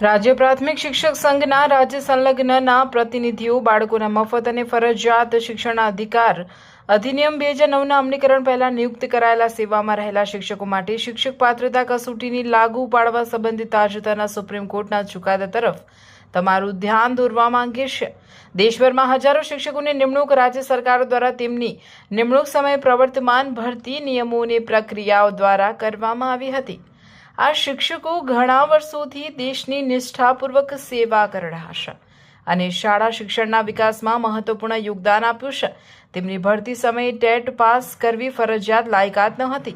રાજ્ય પ્રાથમિક શિક્ષક સંઘના રાજ્ય સંલગ્નના પ્રતિનિધિઓ બાળકોના મફત અને ફરજિયાત શિક્ષણના અધિકાર અધિનિયમ 2009ના અમલીકરણ પહેલા નિયુક્ત કરાયેલા સેવામાં રહેલા શિક્ષકો માટે શિક્ષક પાત્રતા કસોટીની લાગુ પાડવા સંબંધિત તાજેતરના સુપ્રીમ કોર્ટના ચુકાદા તરફ તમારું ધ્યાન દોરવા માંગે છે। દેશભરમાં હજારો શિક્ષકોની નિમણૂક રાજ્ય સરકારો દ્વારા તેમની નિમણૂક સમયે પ્રવર્તમાન ભરતી નિયમો અને પ્રક્રિયાઓ દ્વારા કરવામાં આવી હતી। આ શિક્ષકો ઘણા વર્ષોથી દેશની નિષ્ઠાપૂર્વક સેવા કરી રહ્યા છે અને શાળા શિક્ષણના વિકાસમાં મહત્વપૂર્ણ યોગદાન આપ્યું છે। તેમની ભરતી સમયે ટેટ પાસ કરવી ફરજિયાત લાયકાત ન હતી।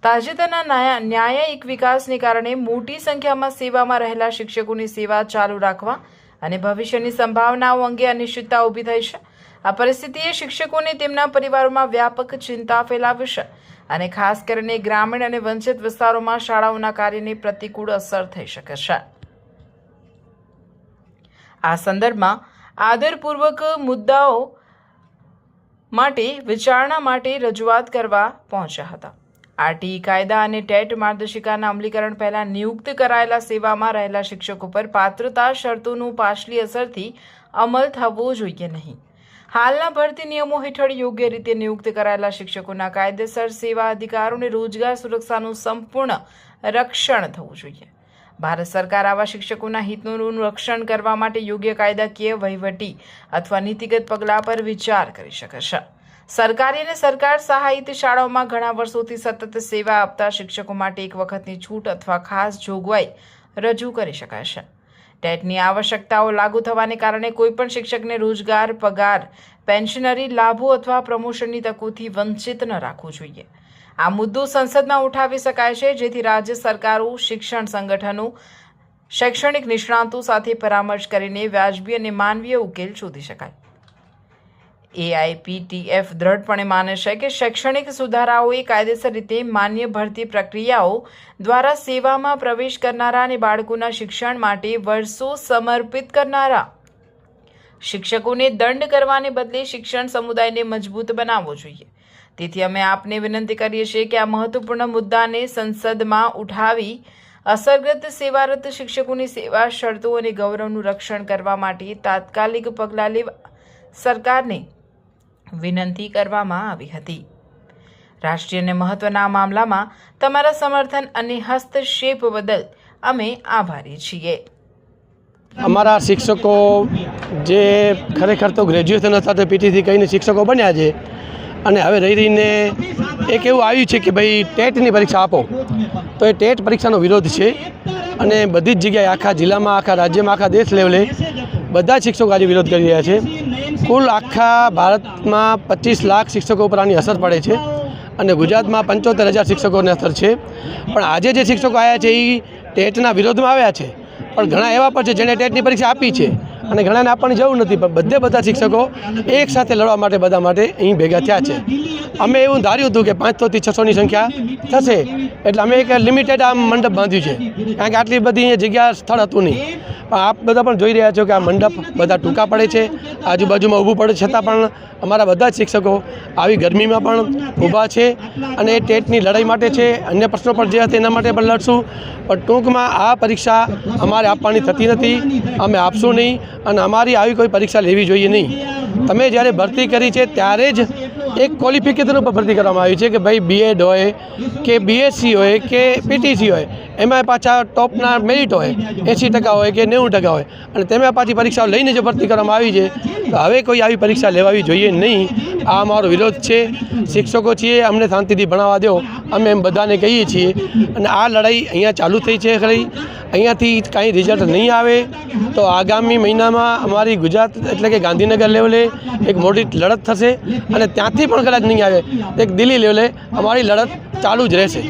તાજેતરના ન્યાયિક વિકાસને કારણે મોટી સંખ્યામાં સેવામાં રહેલા શિક્ષકોની સેવા ચાલુ રાખવા અને ભવિષ્યની સંભાવનાઓ અંગે અનિશ્ચિતતા ઊભી થઈ છે। આ પરિસ્થિતિએ શિક્ષકોને તેમના પરિવારોમાં વ્યાપક ચિંતા ફેલાવી છે અને ખાસ કરીને ગ્રામીણ અને વંચિત વિસ્તારોમાં શાળાઓના કાર્યને પ્રતિકૂળ અસર થઈ શકે છે। આ સંદર્ભમાં આદરપૂર્વક મુદ્દાઓ માટે વિચારણા માટે રજૂઆત કરવા પહોંચ્યા હતા। આરટીઈ કાયદા અને ટેટ માર્ગદર્શિકાના અમલીકરણ પહેલા નિયુક્ત કરાયેલા સેવામાં રહેલા શિક્ષકો પર પાત્રતા શરતોનું પાછલી અસરથી અમલ થવો જોઈએ નહીં। હાલના ભરતી નિયમો હેઠળ યોગ્ય રીતે નિયુક્ત કરાયેલા શિક્ષકોના કાયદેસર સેવા અધિકારો અને રોજગાર સુરક્ષાનું સંપૂર્ણ રક્ષણ થવું જોઈએ। ભારત સરકાર આવા શિક્ષકોના હિતોનું રક્ષણ કરવા માટે યોગ્ય કાયદાકીય વહીવટી અથવા નીતિગત પગલાં પર વિચાર કરી શકે છે। સરકારી અને સરકાર સહાયિત શાળાઓમાં ઘણા વર્ષોથી સતત સેવા આપતા શિક્ષકો માટે એક વખતની છૂટ અથવા ખાસ જોગવાઈ રજૂ કરી શકાય છે। ટેટની આવશ્યકતાઓ લાગુ થવાને કારણે કોઈપણ શિક્ષકને રોજગાર, પગાર, પેન્શનરી લાભો અથવા પ્રમોશનની તકોથી વંચિત ન રાખવું જોઈએ। આ મુદ્દો સંસદમાં ઉઠાવી શકાય છે જેથી રાજ્ય સરકારો, શિક્ષણ સંગઠનો, શૈક્ષણિક નિષ્ણાતો સાથે પરામર્શ કરીને વ્યાજબી અને માનવીય ઉકેલ શોધી શકાય। AIPTF દ્રઢપણે માને છે કે શૈક્ષણિક સુધારાઓએ કાયદેસર રીતે માન્ય ભરતી પ્રક્રિયાઓ દ્વારા સેવામાં પ્રવેશ કરનારા અને બાળકોના શિક્ષણ માટે વર્ષો સમર્પિત કરનારા શિક્ષકોને દંડ કરવાને બદલે શિક્ષણ સમુદાયને મજબૂત બનાવવો જોઈએ। તેથી અમે આપને વિનંતી કરીએ છીએ કે આ મહત્વપૂર્ણ મુદ્દાને સંસદમાં ઉઠાવી અસરગ્રસ્ત સેવારત શિક્ષકોની સેવા શરતો અને ગૌરવનું રક્ષણ કરવા માટે તાત્કાલિક પગલાં લેવા સરકારને વિનંતી કરવામાં આવી હતી। રાષ્ટ્રીય અને મહત્વના મામલામાં તમારા સમર્થન અને હસ્તક્ષેપ બદલ અમે આભારી છીએ। અમારા શિક્ષકો જે ખરેખર તો ગ્રેજ્યુએશન સાથે પીટીથી કહીને શિક્ષકો બન્યા છે અને હવે રહીને એક એવું આવ્યું છે કે ભાઈ ટેટની પરીક્ષા આપો, તો એ ટેટ પરીક્ષાનો વિરોધ છે અને બધી જ જગ્યાએ આખા જિલ્લામાં, આખા રાજ્યમાં, આખા દેશ લેવલે બધા શિક્ષકો આજે વિરોધ કરી રહ્યા છે। કુલ આખા ભારતમાં 25 લાખ શિક્ષકો પર આની અસર પડે છે અને ગુજરાતમાં 75,000 શિક્ષકોને અસર છે। પણ આજે જે શિક્ષકો આવ્યા છે એ ટેટના વિરોધમાં આવ્યા છે, પણ ઘણા એવા પણ છે જેણે ટેટની પરીક્ષા આપી છે અને ઘણાને આપવાની જરૂર નથી, પણ બધા શિક્ષકો એક સાથે લડવા માટે બધા માટે અહીં ભેગા થયા છે। અમે એવું ધાર્યું હતું કે 500 થી 600ની સંખ્યા થશે, એટલે અમે એક લિમિટેડ આમ મંડપ બાંધ્યું છે, કારણ કે આટલી બધી જગ્યા સ્થળ હતું નહીં। પણ આપ બધા પણ જોઈ રહ્યા છો કે આ મંડપ બધા ટૂંકા પડે છે, આજુબાજુમાં ઊભું પડે, છતાં પણ અમારા બધા જ શિક્ષકો આવી ગરમીમાં પણ ઊભા છે અને એ ટેટની લડાઈ માટે છે। અન્ય પ્રશ્નો પણ જે હતા એના માટે પણ લડશું, પણ ટૂંકમાં આ પરીક્ષા અમારે આપવાની થતી નથી, અમે આપશું નહીં અને અમારી આવી કોઈ પરીક્ષા લેવી જોઈએ નહીં। તમે જ્યારે ભરતી કરી છે ત્યારે જ એક ક્વોલિફિકેશન ઉપર ભરતી કરવામાં આવી છે કે ભાઈ BEd હોય કે BSc હોય કે PTC હોય, એમાં પાછા ટોપના મેરિટ હોય, 80% હોય કે 90% હોય, અને તેમાં પાછી પરીક્ષાઓ લઈને જો ભરતી કરવામાં આવી છે, તો હવે કોઈ આવી પરીક્ષા લેવાવી જોઈએ નહીં। આ અમારો વિરોધ છે। શિક્ષકો છીએ, અમને શાંતિથી ભણાવવા દો, અમે એમ બધાને કહીએ છીએ અને આ લડાઈ અહીંયા ચાલુ થઈ છે। ખરી અહીંયાથી કાંઈ રિઝલ્ટ નહીં આવે તો આગામી મહિનામાં અમારી ગુજરાત એટલે કે ગાંધીનગર લેવલે એક મોટી લડત થશે અને ત્યાંથી પણ કદાચ નહીં આવે એક દિલ્હી લેવલે અમારી લડત ચાલુ જ રહેશે।